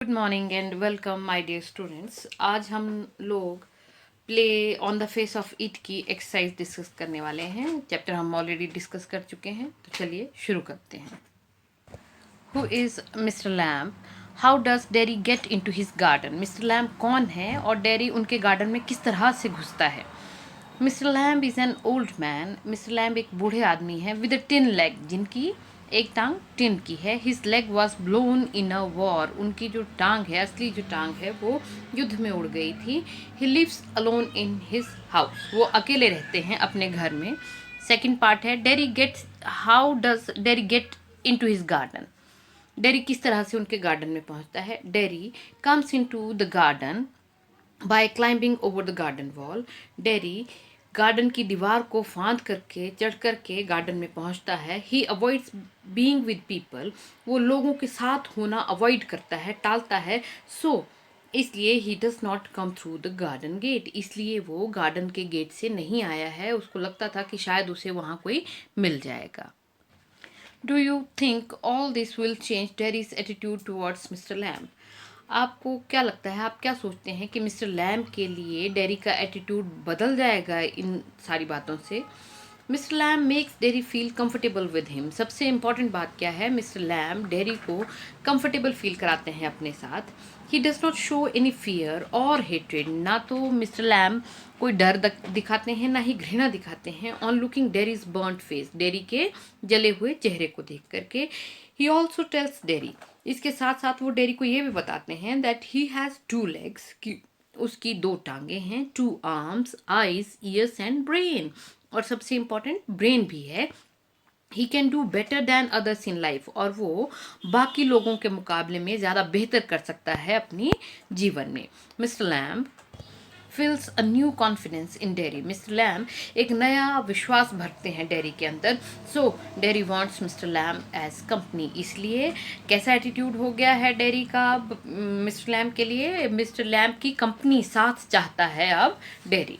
Good morning and welcome my dear students. आज हम लोग play on the face of it की exercise discuss करने वाले हैं। चैप्टर हम ऑलरेडी डिस्कस कर चुके हैं, तो चलिए शुरू करते हैं। Who is mister lamp? How does Derry get into his garden? Mister lamp कौन है और डेरी उनके गार्डन में किस तरह से घुसता है? Mister Lamb is an old man. Mister Lamb एक बूढ़े आदमी हैं विद अ टिन लेग, जिनकी एक टांग टिन की है। His leg was blown in a war. उनकी जो टांग है, असली जो टांग है, वो युद्ध में उड़ गई थी। He lives alone in his house. वो अकेले रहते हैं अपने घर में। सेकेंड पार्ट है Derry gets. How does Derry get into his garden? Derry किस तरह से उनके गार्डन में पहुंचता है? Derry comes into the garden by climbing over the garden wall. Derry garden की दीवार को फांद करके चढ़ करके गार्डन में पहुंचता है। ही अवॉइड्स बीइंग विद पीपल। वो लोगों के साथ होना अवॉइड करता है, टालता है। इसलिए he does not come through the garden gate. इसलिए वो गार्डन के गेट से नहीं आया है। उसको लगता था कि शायद उसे वहां कोई मिल जाएगा। Do you think all this will change dairies attitude towards mister lamb? आपको क्या लगता है, आप क्या सोचते हैं कि मिस्टर लैम्ब के लिए डेरी का एटीट्यूड बदल जाएगा इन सारी बातों से? Mister Lamb makes Derry feel comfortable with him. सबसे इम्पॉर्टेंट बात क्या है? मिस्टर लैम्ब डेरी को कंफर्टेबल फील कराते हैं अपने साथ। ही does not show any fear और हेट्रेड। ना तो मिस्टर लैम्ब कोई डर दिखाते हैं, ना ही घृणा दिखाते हैं। On looking dairies burned face, dairy के जले हुए चेहरे को देख करके। ही ऑल्सो टेल्स डेरी, इसके साथ साथ वो डेरी को ये भी बताते हैं that he has two legs, कि उसकी दो टांगे हैं। Two arms, eyes, ears and brain. और सबसे इम्पॉर्टेंट ब्रेन भी है। He can do better than others in life. और वो बाकी लोगों के मुकाबले में ज़्यादा बेहतर कर सकता है अपनी जीवन में। Mister Lamb fills a new confidence in Derry. Mister Lamb एक नया विश्वास भरते हैं डेरी के अंदर। Derry wants Mister Lamb as company. इसलिए कैसा एटीट्यूड हो गया है डेरी का मिस्टर लैम्ब के लिए? मिस्टर लैम्ब की कंपनी, साथ चाहता है अब Derry.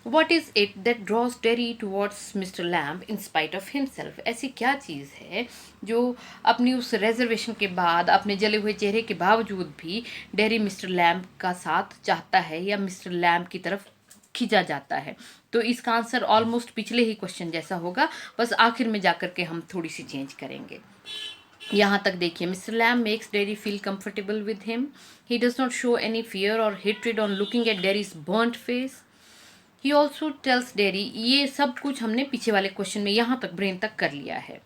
What is it that draws Derry towards mister Lamb in spite of himself? ऐसी क्या चीज़ है जो अपनी उस रिजर्वेशन के बाद, अपने जले हुए चेहरे के बावजूद भी डेरी मिस्टर लैम्ब का साथ चाहता है या मिस्टर लैम्ब की तरफ खींचा जाता है? तो इसका आंसर ऑलमोस्ट पिछले ही क्वेश्चन जैसा होगा, बस आखिर में जाकर के हम थोड़ी सी चेंज करेंगे। यहाँ तक देखिए, Mister Lamb makes Derry feel comfortable with him. He does not show any fear और hatred on looking at Derry's burned face. He also tells Derry, ये सब कुछ हमने पीछे वाले क्वेश्चन में यहाँ तक ब्रेन तक कर लिया है।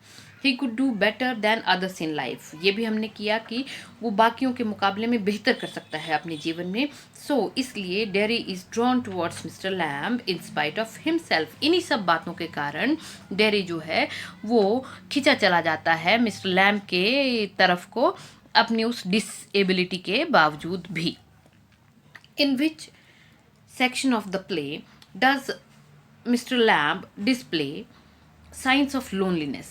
He could do better than others in life, ये भी हमने किया कि वो बाकियों के मुकाबले में बेहतर कर सकता है अपने जीवन में। इसलिए dairy is drawn towards mister Lamb in spite of himself. इन्हीं सब बातों के कारण डेरी जो है वो खिंचा चला जाता है मिस्टर लैम्ब के तरफ को, अपनी उस डिसेबिलिटी के बावजूद भी। इन विच section of the play does Mr. Lamb display signs of loneliness?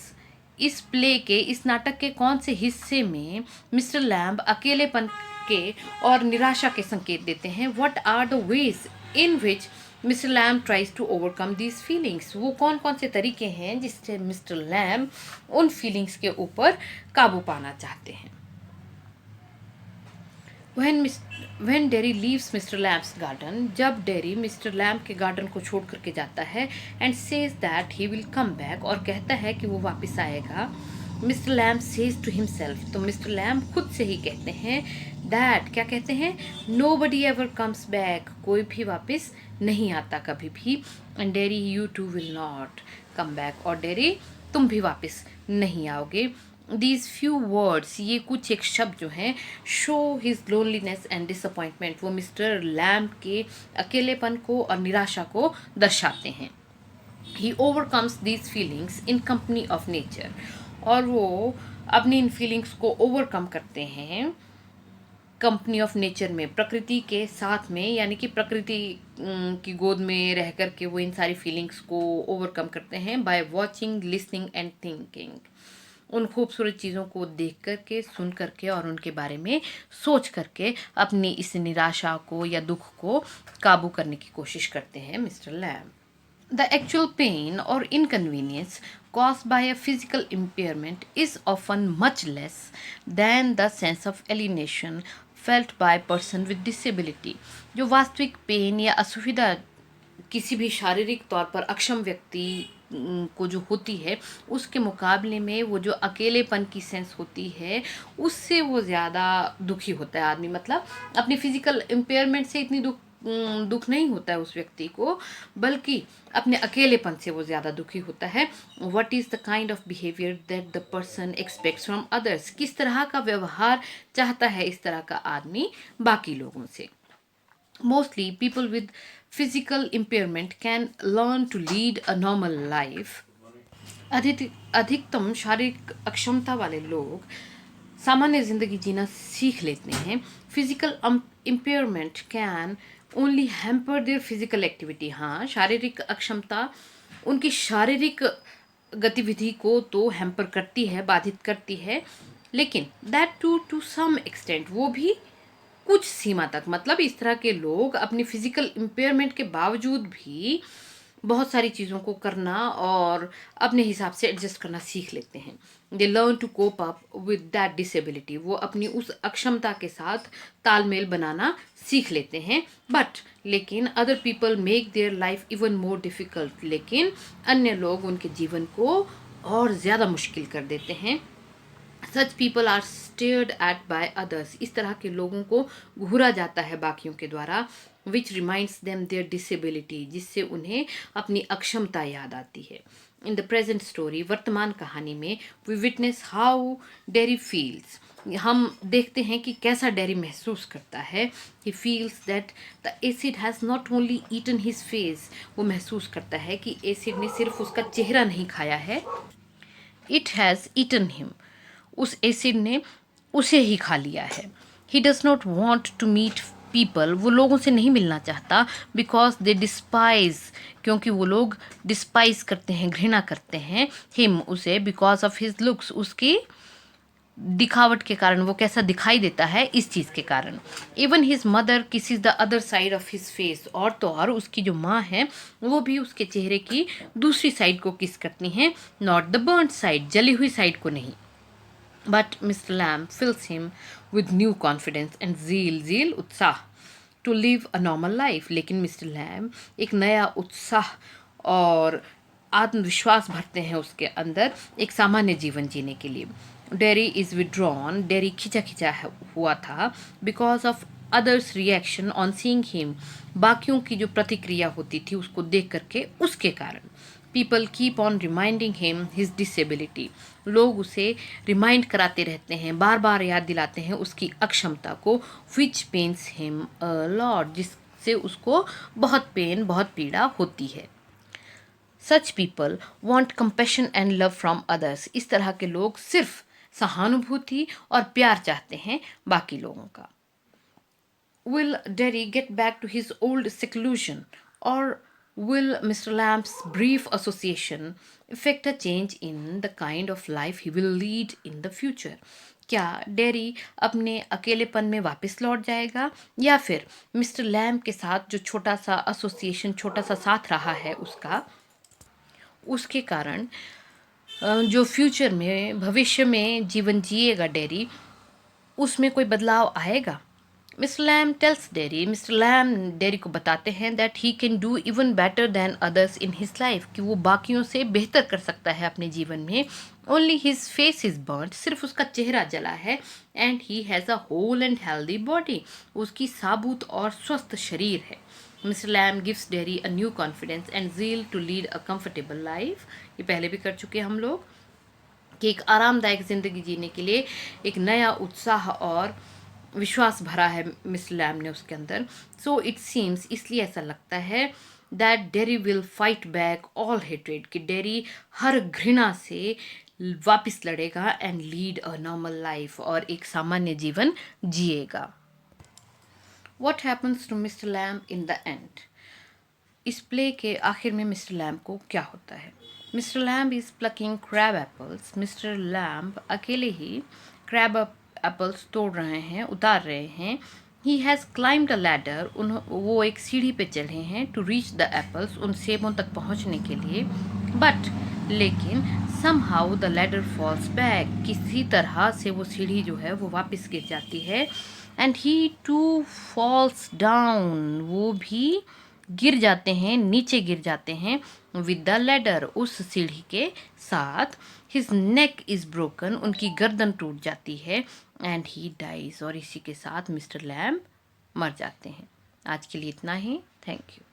इस प्ले के, इस नाटक के कौन से हिस्से में मिस्टर लैम्ब अकेलेपन के और निराशा के संकेत देते हैं? What are the ways in which mister Lamb tries to overcome these feelings? वो कौन कौन से तरीके हैं जिससे मिस्टर लैम्ब उन फीलिंग्स के ऊपर काबू पाना चाहते हैं? When Derry leaves mister Lamb's garden, जब डेरी मिस्टर लैम्ब के गार्डन को छोड़ करके जाता है, and says that he will come back, और कहता है कि वो वापस आएगा। Mister Lamb says to himself, तो मिस्टर लैम्ब खुद से ही कहते हैं दैट, क्या कहते हैं? Nobody ever comes back, कोई भी वापस नहीं आता कभी भी। And Derry, you too will not come back, और डेरी तुम भी वापस नहीं आओगे। दीज फ्यू वर्ड्स, ये कुछ एक शब्द जो हैं, show his loneliness and disappointment, वो मिस्टर लैम्ब के अकेलेपन को और निराशा को दर्शाते हैं। He overcomes these feelings in company of nature, और वो अपनी इन फीलिंग्स को ओवरकम करते हैं कंपनी ऑफ नेचर में, प्रकृति के साथ में, यानी कि प्रकृति की गोद में रह कर के वो इन सारी फीलिंग्स को ओवरकम करते हैं by watching, listening and thinking. उन खूबसूरत चीज़ों को देख करके, सुन करके और उनके बारे में सोच करके अपनी इस निराशा को या दुख को काबू करने की कोशिश करते हैं mister lamb. The actual pain or inconvenience caused by a physical impairment is often much less than the sense of alienation felt by person with disability. जो वास्तविक पेन या असुविधा किसी भी शारीरिक तौर पर अक्षम व्यक्ति को जो होती है, उसके मुकाबले में वो जो अकेलेपन की सेंस होती है, उससे वो ज़्यादा दुखी होता है आदमी। मतलब अपनी फिजिकल इम्पेयरमेंट से इतनी दुख नहीं होता है उस व्यक्ति को, बल्कि अपने अकेलेपन से वो ज़्यादा दुखी होता है। What is the kind of behaviour that the person aspects from others. किस तरह का व्यवहार चाहता है इस तरह का आदमी बाकी लोगों से। Mostly, people with physical impairment can learn to lead a normal life. अधिकतम शारीरिक अक्षमता वाले लोग सामान्य जिंदगी जीना सीख लेते हैं। Physical impairment can only hamper their physical activity. हाँ, शारीरिक अक्षमता उनकी शारीरिक गतिविधि को तो हैम्पर करती है, बाधित करती है, लेकिन दैट टू सम एक्सटेंट, वो भी कुछ सीमा तक। मतलब इस तरह के लोग अपनी फिजिकल इम्पेयरमेंट के बावजूद भी बहुत सारी चीज़ों को करना और अपने हिसाब से एडजस्ट करना सीख लेते हैं। They learn to cope up with that disability. वो अपनी उस अक्षमता के साथ तालमेल बनाना सीख लेते हैं। लेकिन other people make their life even more difficult. लेकिन अन्य लोग उनके जीवन को और ज़्यादा मुश्किल कर देते हैं। Such people are stared at by others. इस तरह के लोगों को घूरा जाता है बाकियों के द्वारा। Which reminds them their disability, जिससे उन्हें अपनी अक्षमता याद आती है। इन द प्रेजेंट स्टोरी, वर्तमान कहानी में, we witness how Derry feels. हम देखते हैं कि कैसा डेरी महसूस करता है। He feels that the acid has not only eaten his face. वो महसूस करता है कि एसिड ने सिर्फ उसका चेहरा नहीं खाया है, इट हैज़ ईटन हिम। उस एसिड ने उसे ही खा लिया है। He does not want to meet people. वो लोगों से नहीं मिलना चाहता। बिकॉज दे डिस्पाइज, क्योंकि वो लोग डिस्पाइज करते हैं, घृणा करते हैं, हिम, उसे, बिकॉज ऑफ हिज लुक्स, उसकी दिखावट के कारण, वो कैसा दिखाई देता है इस चीज़ के कारण। Even his mother kisses the other side of his face. और तो और उसकी जो माँ है वो भी उसके चेहरे की दूसरी साइड को किस करती हैं, नॉट द बर्न्ड साइड, जली हुई साइड को नहीं। But Mr. Lamb fills him with new confidence and zeal, उत्साह, to live a normal life. लेकिन मिस्टर लैम एक नया उत्साह और आत्मविश्वास भरते हैं उसके अंदर एक सामान्य जीवन जीने के लिए। Dairy is withdrawn. डेरी खिंचा खिंचा हुआ था because of others reaction on seeing him. बाकियों की जो प्रतिक्रिया होती थी उसको देख करके, उसके कारण। People keep on reminding him his disability. लोग उसे रिमाइंड कराते रहते हैं, बार बार याद दिलाते हैं उसकी अक्षमता को। विच पेन्स हिम अ लॉट, जिससे उसको बहुत पेन, बहुत पीड़ा होती है। Such people want compassion and love from others. इस तरह के लोग सिर्फ सहानुभूति और प्यार चाहते हैं बाकी लोगों का। Will Derry get back to his old seclusion, और will Mr. Lamb's brief association effect a change in the kind of life he will lead in the future? क्या डेरी अपने अकेलेपन में वापस लौट जाएगा, या फिर मिस्टर लैम्ब के साथ जो छोटा सा एसोसिएशन, छोटा सा साथ रहा है उसका, उसके कारण जो फ्यूचर में, भविष्य में जीवन जिएगा डेरी, उसमें कोई बदलाव आएगा? Mister Lamb tells Derry, mister Lamb Derry को बताते हैं that he can do even better than others in his life, कि वो बाकियों से बेहतर कर सकता है अपने जीवन में। Only his face is burned, सिर्फ उसका चेहरा जला है। And he has a whole and healthy body, उसकी साबुत और स्वस्थ शरीर है। Mister Lamb gives Derry a new confidence and zeal to lead a comfortable life. ये पहले भी कर चुके हैं हम लोग, कि एक आरामदायक ज़िंदगी जीने के लिए एक नया उत्साह और विश्वास भरा है मिस लैम ने उसके अंदर। सो इट सीम्स, इसलिए ऐसा लगता है, that Derry will fight back all hatred, कि डेरी हर घृणा से वापस लड़ेगा and lead a normal life, और एक सामान्य जीवन जिएगा। What happens to Mister Lamb in the end? इस प्ले के आखिर में मिस्टर लैम्ब को क्या होता है? Mister Lamb is plucking crab apples. Mister Lamb अकेले ही क्रैब एप्पल्स तोड़ रहे हैं, उतार रहे हैं। He has climbed a ladder, वो एक सीढ़ी पे चढ़े हैं, टू रीच द एप्पल्स, उन सेबों तक पहुंचने के लिए। लेकिन somehow the ladder falls back, किसी तरह से वो सीढ़ी जो है वो वापस गिर जाती है। And he too falls down, वो भी गिर जाते हैं, नीचे गिर जाते हैं, विद द लैडर, उस सीढ़ी के साथ। हिज नेक इज ब्रोकन, उनकी गर्दन टूट जाती है, एंड ही डाइज, और इसी के साथ मिस्टर लैम्ब मर जाते हैं। आज के लिए इतना ही। Thank you.